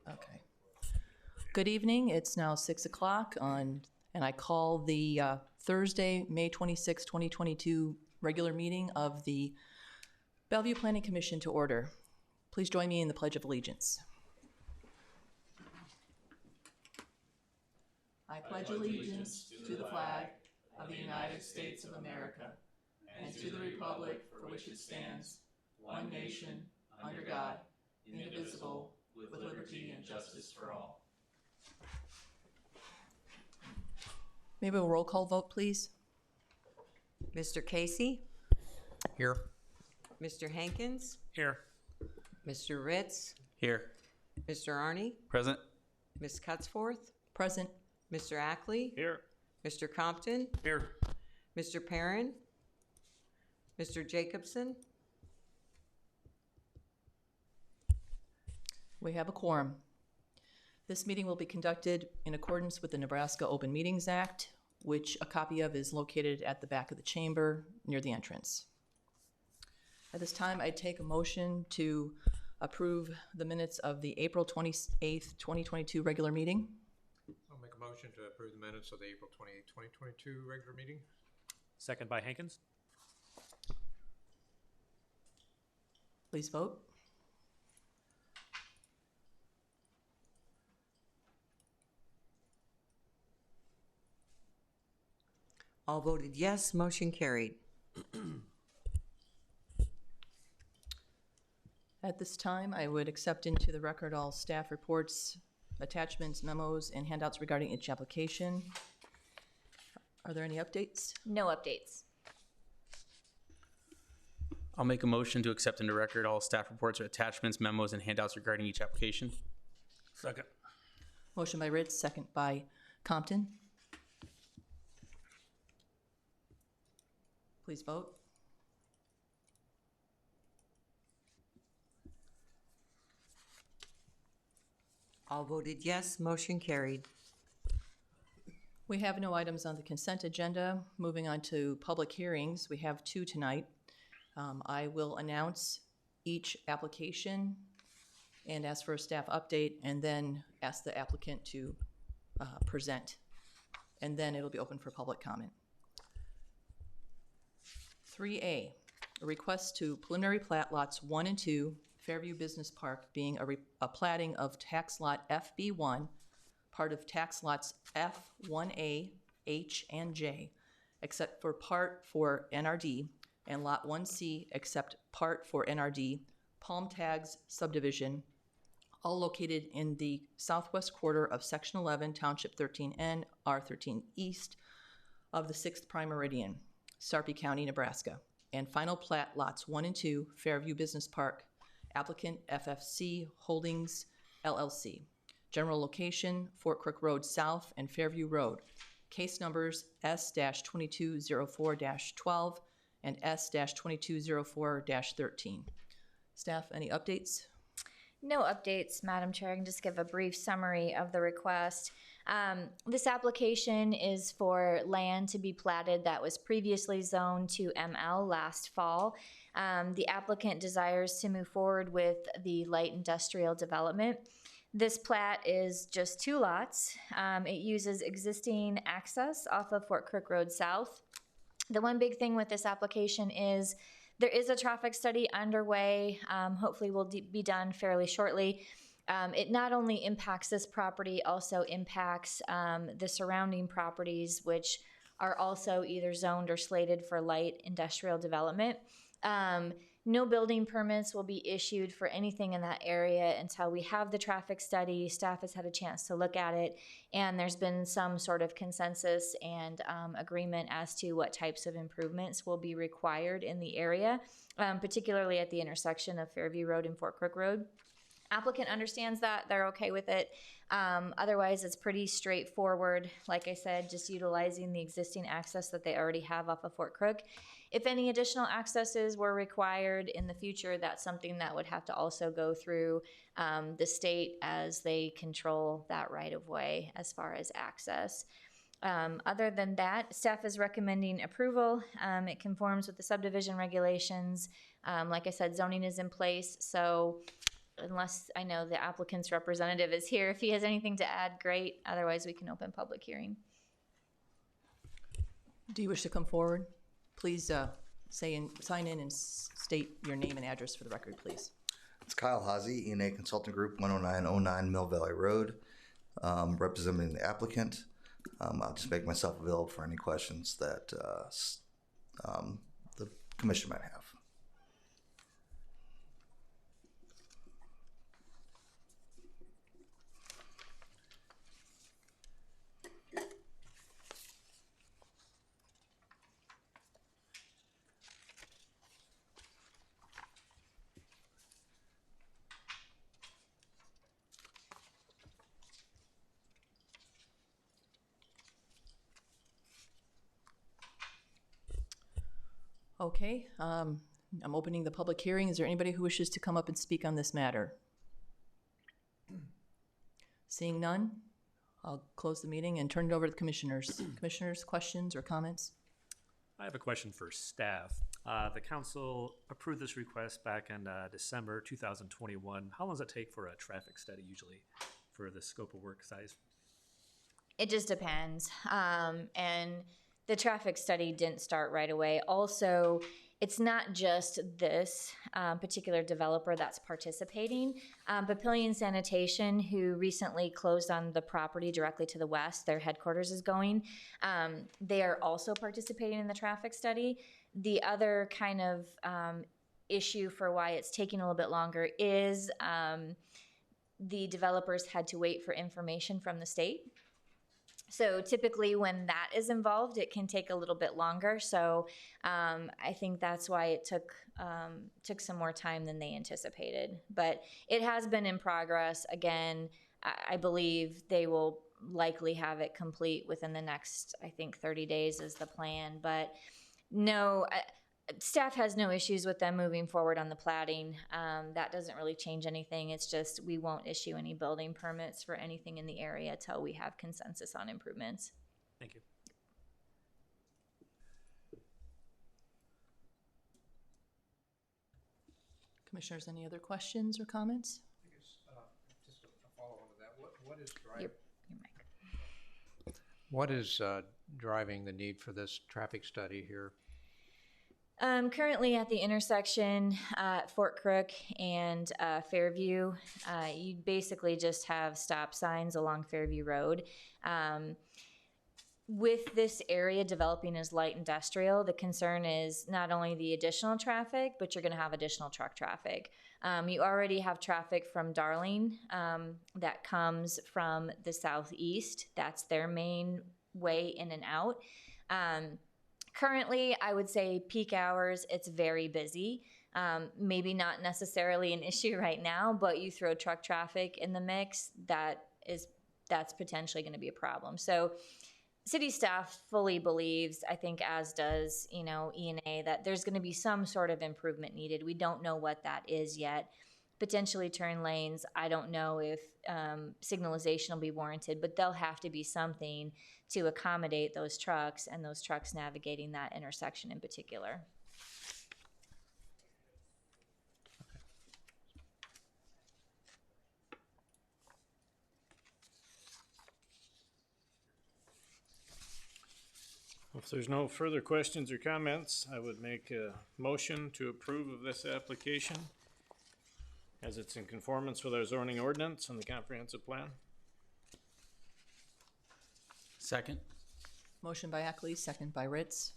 Okay. Good evening. It's now 6 o'clock and I call the Thursday, May 26, 2022 regular meeting of the Bellevue Planning Commission to order. Please join me in the Pledge of Allegiance. I pledge allegiance to the flag of the United States of America and to the republic for which it stands, one nation, under God, indivisible, with liberty and justice for all. Maybe a roll call vote, please. Mr. Casey? Here. Mr. Hankins? Here. Mr. Ritz? Here. Mr. Arney? Present. Ms. Cutsforth? Present. Mr. Ackley? Here. Mr. Compton? Here. Mr. Perrin? Mr. Jacobson? We have a quorum. This meeting will be conducted in accordance with the Nebraska Open Meetings Act, which a copy of is located at the back of the chamber near the entrance. At this time, I take a motion to approve the minutes of the April 28th, 2022 regular meeting. I'll make a motion to approve the minutes of the April 28th, 2022 regular meeting. Second by Hankins. Please vote. All voted yes, motion carried. At this time, I would accept into the record all staff reports, attachments, memos, and handouts regarding each application. Are there any updates? No updates. I'll make a motion to accept into record all staff reports or attachments, memos, and handouts regarding each application. Second. Motion by Ritz, second by Compton. Please vote. All voted yes, motion carried. We have no items on the consent agenda. Moving on to public hearings, we have two tonight. I will announce each application and ask for a staff update, and then ask the applicant to present. And then it'll be open for public comment. 3A, a request to preliminary plat lots 1 and 2, Fairview Business Park, being a platting of tax lot FB1, part of tax lots F1A, H, and J, except for part for NRD, and lot 1C, except part for NRD, Palm Tags subdivision, all located in the southwest quarter of Section 11, Township 13N, R13 East of the 6th Prime Meridian, Sarpy County, Nebraska. And final plat lots 1 and 2, Fairview Business Park, applicant FFC Holdings LLC. General location, Fort Crook Road South and Fairview Road. Case numbers S-2204-12 and S-2204-13. Staff, any updates? No updates, Madam Chair. I can just give a brief summary of the request. This application is for land to be platted that was previously zoned to ML last fall. The applicant desires to move forward with the light industrial development. This plat is just 2 lots. It uses existing access off of Fort Crook Road South. The one big thing with this application is there is a traffic study underway, hopefully will be done fairly shortly. It not only impacts this property, also impacts the surrounding properties, which are also either zoned or slated for light industrial development. No building permits will be issued for anything in that area until we have the traffic study. Staff has had a chance to look at it, and there's been some sort of consensus and agreement as to what types of improvements will be required in the area, particularly at the intersection of Fairview Road and Fort Crook Road. Applicant understands that, they're okay with it. Otherwise, it's pretty straightforward. Like I said, just utilizing the existing access that they already have off of Fort Crook. If any additional accesses were required in the future, that's something that would have to also go through the state as they control that right of way as far as access. Other than that, staff is recommending approval. It conforms with the subdivision regulations. Like I said, zoning is in place, so unless I know the applicant's representative is here. If he has anything to add, great. Otherwise, we can open public hearing. Do you wish to come forward? Please sign in and state your name and address for the record, please. It's Kyle Hazy, ENA Consulting Group, 10909 Mill Valley Road, representing the applicant. I'll just make myself available for any questions that the commission might have. Okay, I'm opening the public hearing. Is there anybody who wishes to come up and speak on this matter? Seeing none, I'll close the meeting and turn it over to the commissioners. Commissioners, questions or comments? I have a question for staff. The council approved this request back in December 2021. How long does it take for a traffic study usually for the scope of work size? It just depends. And the traffic study didn't start right away. Also, it's not just this particular developer that's participating. Papillion Sanitation, who recently closed on the property directly to the west, their headquarters is going, they are also participating in the traffic study. The other kind of issue for why it's taking a little bit longer is the developers had to wait for information from the state. So typically when that is involved, it can take a little bit longer. So I think that's why it took some more time than they anticipated. But it has been in progress. Again, I believe they will likely have it complete within the next, I think 30 days is the plan. But no, staff has no issues with them moving forward on the platting. That doesn't really change anything. It's just we won't issue any building permits for anything in the area till we have consensus on improvements. Thank you. Commissioners, any other questions or comments? I guess, just a follow-on to that. What is driving? Your mic. What is driving the need for this traffic study here? Currently at the intersection at Fort Crook and Fairview, you basically just have stop signs along Fairview Road. With this area developing as light industrial, the concern is not only the additional traffic, but you're going to have additional truck traffic. You already have traffic from Darling that comes from the southeast. That's their main way in and out. Currently, I would say peak hours, it's very busy. Maybe not necessarily an issue right now, but you throw truck traffic in the mix, that's potentially going to be a problem. So city staff fully believes, I think as does, ENA, that there's going to be some sort of improvement needed. We don't know what that is yet. Potentially turn lanes. I don't know if signalization will be warranted, but there'll have to be something to accommodate those trucks and those trucks navigating that intersection in particular. If there's no further questions or comments, I would make a motion to approve of this application as it's in conformance with our zoning ordinance and the comprehensive plan. Second. Motion by Ackley, second by Ritz.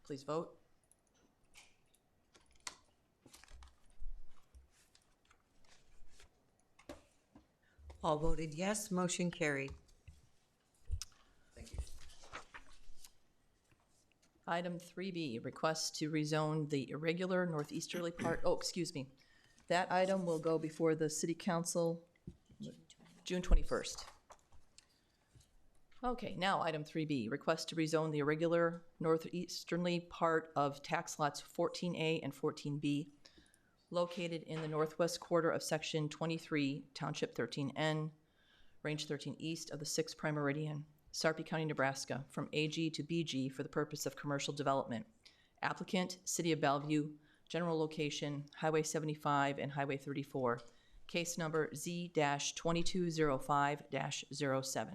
Please vote. All voted yes, motion carried. Thank you. Item 3B, request to rezone the irregular northeasterly part, that item will go before the city council June 21st. Okay, now item 3B, request to rezone the irregular northeasterly part of tax lots 14A and 14B located in the northwest quarter of section 23, township 13N, range 13 east of the 6th prime meridian, Sarpy County, Nebraska, from AG to BG for the purpose of commercial development. Applicant, City of Bellevue, general location, Highway 75 and Highway 34. Case number Z-2205-07.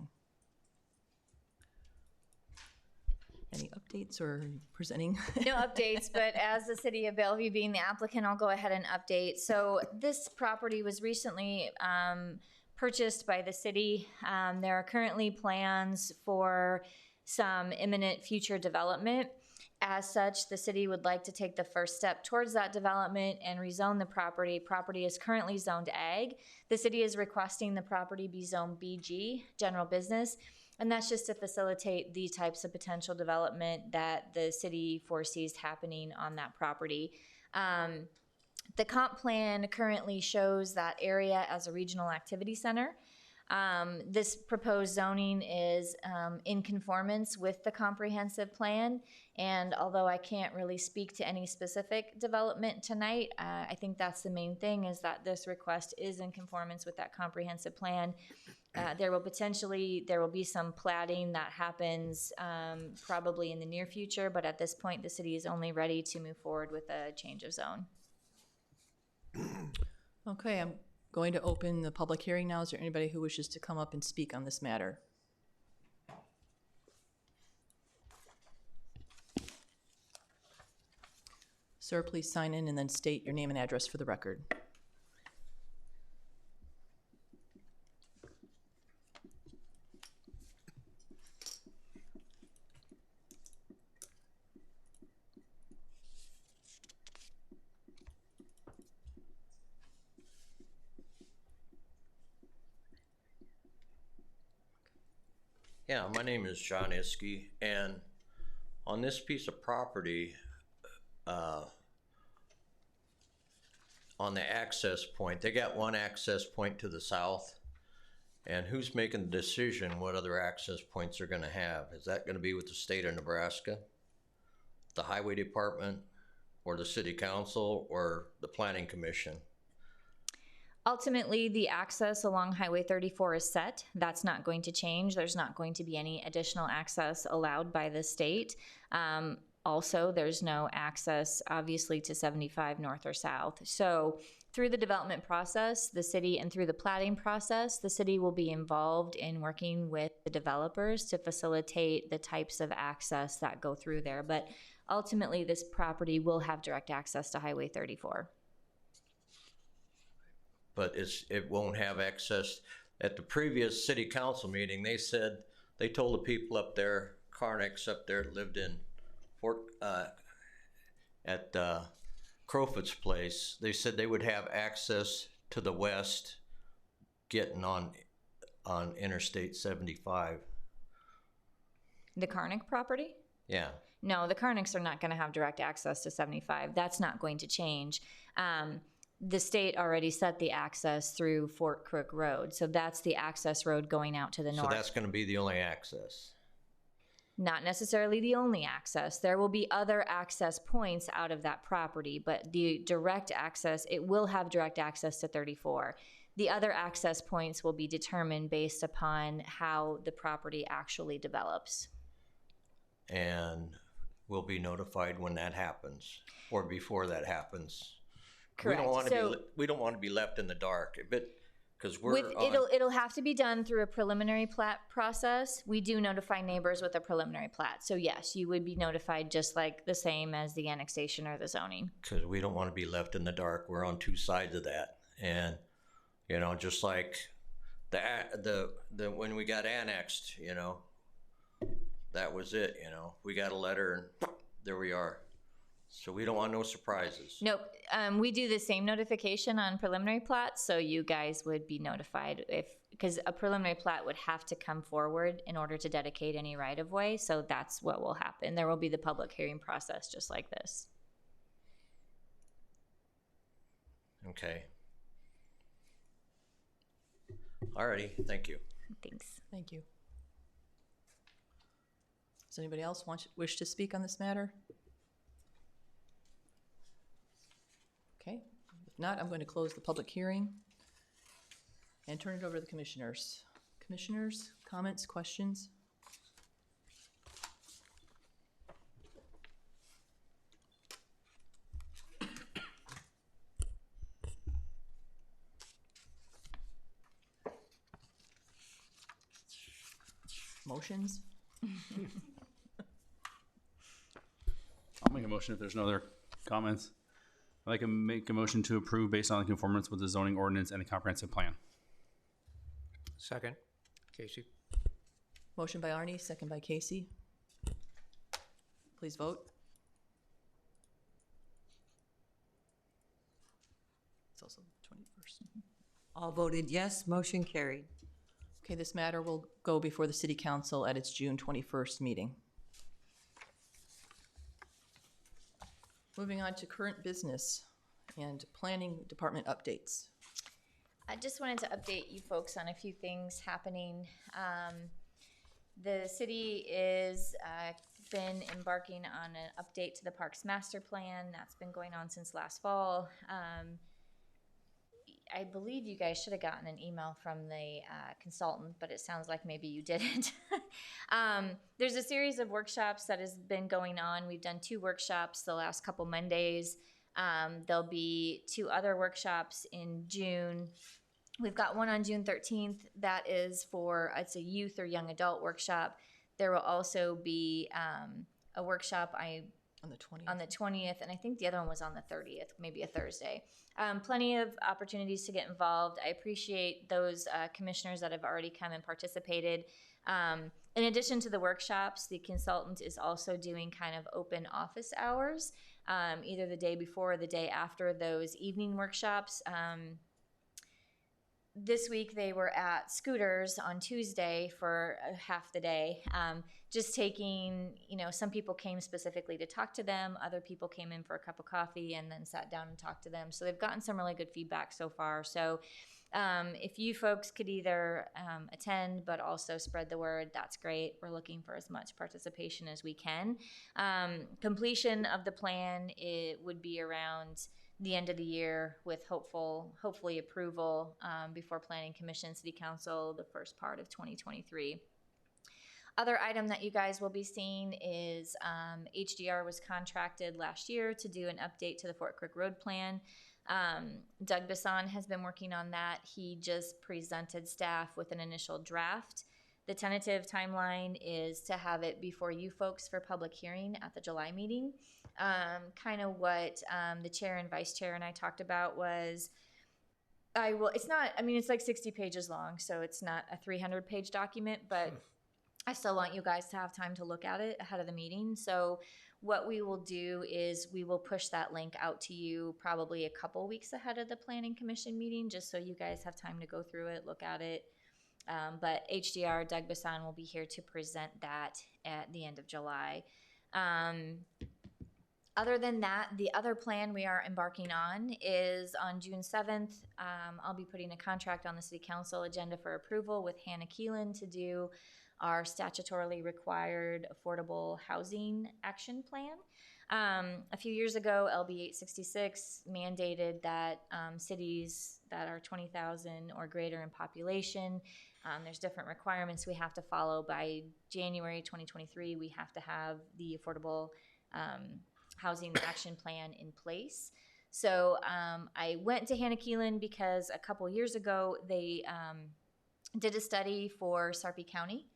Any updates or presenting? No updates, but as the city of Bellevue being the applicant, I'll go ahead and update. So this property was recently purchased by the city. There are currently plans for some imminent future development. As such, the city would like to take the first step towards that development and rezone the property. Property is currently zoned ag. The city is requesting the property be zoned BG, general business. And that's just to facilitate the types of potential development that the city foresees happening on that property. The comp plan currently shows that area as a regional activity center. This proposed zoning is in conformance with the comprehensive plan. And although I can't really speak to any specific development tonight, I think that's the main thing, is that this request is in conformance with that comprehensive plan. There will be some platting that happens probably in the near future, but at this point, the city is only ready to move forward with a change of zone. Okay, I'm going to open the public hearing now. Is there anybody who wishes to come up and speak on this matter? Sir, please sign in and then state your name and address for the record. Yeah, my name is John Iskey, and on this piece of property, on the access point, they got one access point to the south, and who's making the decision what other access points they're gonna have? Is that gonna be with the state of Nebraska, the highway department, or the city council, or the planning commission? Ultimately, the access along Highway 34 is set. That's not going to change. There's not going to be any additional access allowed by the state. Also, there's no access, obviously, to 75 north or south. So through the development process, the city, and through the platting process, the city will be involved in working with the developers to facilitate the types of access that go through there. But ultimately, this property will have direct access to Highway 34. But it won't have access. At the previous city council meeting, they told the people up there, Carnix up there, lived in at Crowfoot's place, they said they would have access to the west getting on Interstate 75. The Carnick property? Yeah. No, the Carnicks are not going to have direct access to 75. That's not going to change. The state already set the access through Fort Crook Road, so that's the access road going out to the north. So that's going to be the only access? Not necessarily the only access. There will be other access points out of that property, but the direct access, it will have direct access to 34. The other access points will be determined based upon how the property actually develops. And we'll be notified when that happens, or before that happens? Correct. We don't want to be left in the dark, because it'll have to be done through a preliminary plat process. We do notify neighbors with a preliminary plat. So yes, you would be notified just like the same as the annexation or the zoning. Because we don't want to be left in the dark. We're on two sides of that, and just like the when we got annexed, that was it. We got a letter, and there we are. So we don't want no surprises. Nope. We do the same notification on preliminary plats, so you guys would be notified because a preliminary plat would have to come forward in order to dedicate any right-of-way, so that's what will happen. There will be the public hearing process just like this. Okay. Alrighty, thank you. Thanks. Thank you. Does anybody else wish to speak on this matter? Okay, if not, I'm going to close the public hearing and turn it over to the commissioners. Commissioners, comments, questions? Motions? I'll make a motion if there's no other comments. I'd like to make a motion to approve based on conformance with the zoning ordinance and the comprehensive plan. Second. Casey? Motion by Arnie, second by Casey. Please vote. It's also the 21st. All voted yes, motion carried. Okay, this matter will go before the city council at its June 21st meeting. Moving on to current business and planning department updates. I just wanted to update you folks on a few things happening. The city is been embarking on an update to the Parks Master Plan. That's been going on since last fall. I believe you guys should have gotten an email from the consultant, but it sounds like maybe you didn't. There's a series of workshops that has been going on. We've done 2 workshops the last couple Mondays. There'll be 2 other workshops in June. We've got one on June 13th that is for, it's a youth or young adult workshop. There will also be a workshop On the 20th. on the 20th, and I think the other one was on the 30th, maybe a Thursday. Plenty of opportunities to get involved. I appreciate those commissioners that have already come and participated. In addition to the workshops, the consultant is also doing kind of open office hours, either the day before or the day after those evening workshops. This week they were at Scooters on Tuesday for half the day, just taking, some people came specifically to talk to them, other people came in for a cup of coffee and then sat down and talked to them. So they've gotten some really good feedback so far. So if you folks could either attend but also spread the word, that's great. We're looking for as much participation as we can. Completion of the plan, it would be around the end of the year with hopefully approval before Planning Commission, City Council, the first part of 2023. Other item that you guys will be seeing is HDR was contracted last year to do an update to the Fort Creek Road Plan. Doug Bisson has been working on that. He just presented staff with an initial draft. The tentative timeline is to have it before you folks for public hearing at the July meeting. Kind of what the chair and vice chair and I talked about was, it's like 60 pages long, so it's not a 300-page document, but I still want you guys to have time to look at it ahead of the meeting. So what we will do is we will push that link out to you probably a couple weeks ahead of the Planning Commission meeting, just so you guys have time to go through it, look at it. But HDR, Doug Bisson, will be here to present that at the end of July. Other than that, the other plan we are embarking on is on June 7th. I'll be putting a contract on the City Council agenda for approval with Hannah Keelan to do our statutorily required affordable housing action plan. A few years ago, LB 866 mandated that cities that are 20,000 or greater in population, there's different requirements we have to follow. By January 2023, we have to have the affordable housing action plan in place. So I went to Hannah Keelan because a couple years ago they did a study for Sarpy County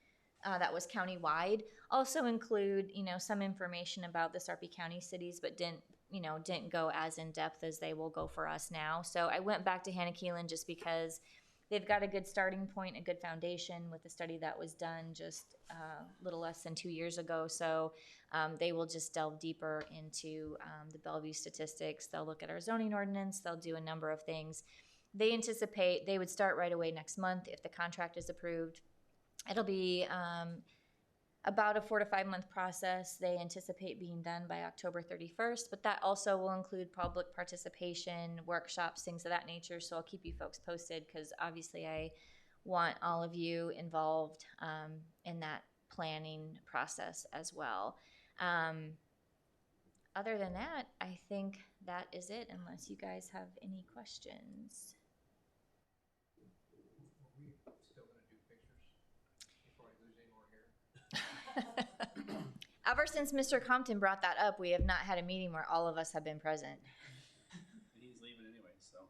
that was county-wide. Also include some information about the Sarpy County cities, but didn't go as in depth as they will go for us now. So I went back to Hannah Keelan just because they've got a good starting point, a good foundation with the study that was done just a little less than 2 years ago. So they will just delve deeper into the Bellevue statistics. They'll look at our zoning ordinance. They'll do a number of things. They anticipate they would start right away next month if the contract is approved. It'll be about a 4 to 5 month process. They anticipate being done by October 31st, but that also will include public participation, workshops, things of that nature. So I'll keep you folks posted because obviously I want all of you involved in that planning process as well. Other than that, I think that is it unless you guys have any questions. Ever since Mr. Compton brought that up, we have not had a meeting where all of us have been present. He's leaving anyway, so.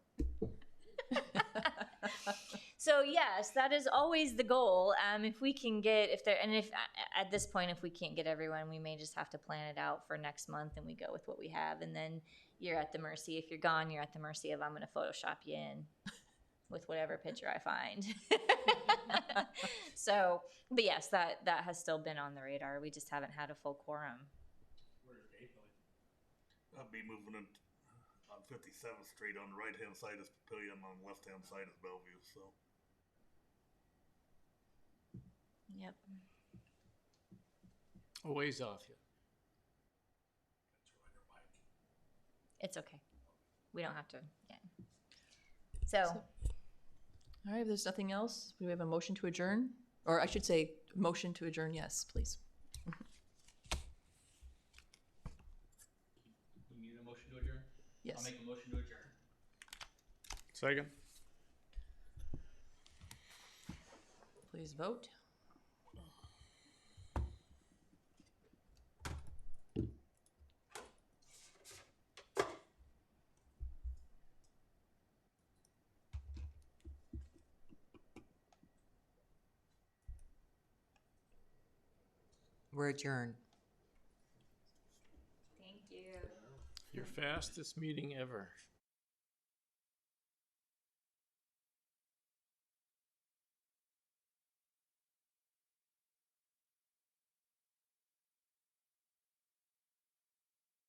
So yes, that is always the goal. If we can get, if there, and if at this point, if we can't get everyone, we may just have to plan it out for next month and we go with what we have. And then you're at the mercy. If you're gone, you're at the mercy of, I'm going to Photoshop you in with whatever picture I find. So, but yes, that has still been on the radar. We just haven't had a full quorum. Where's Dave going? I'll be moving in on 57th Street. On the right-hand side is Papillion, on the left-hand side is Bellevue, so. Yep. A ways off yet. It's okay. We don't have to. Yeah. So All right, if there's nothing else, do we have a motion to adjourn? Or I should say, motion to adjourn, yes, please. We need a motion to adjourn? Yes. I'll make a motion to adjourn. Second? Please vote. We're adjourned. thank you. Your fastest meeting ever.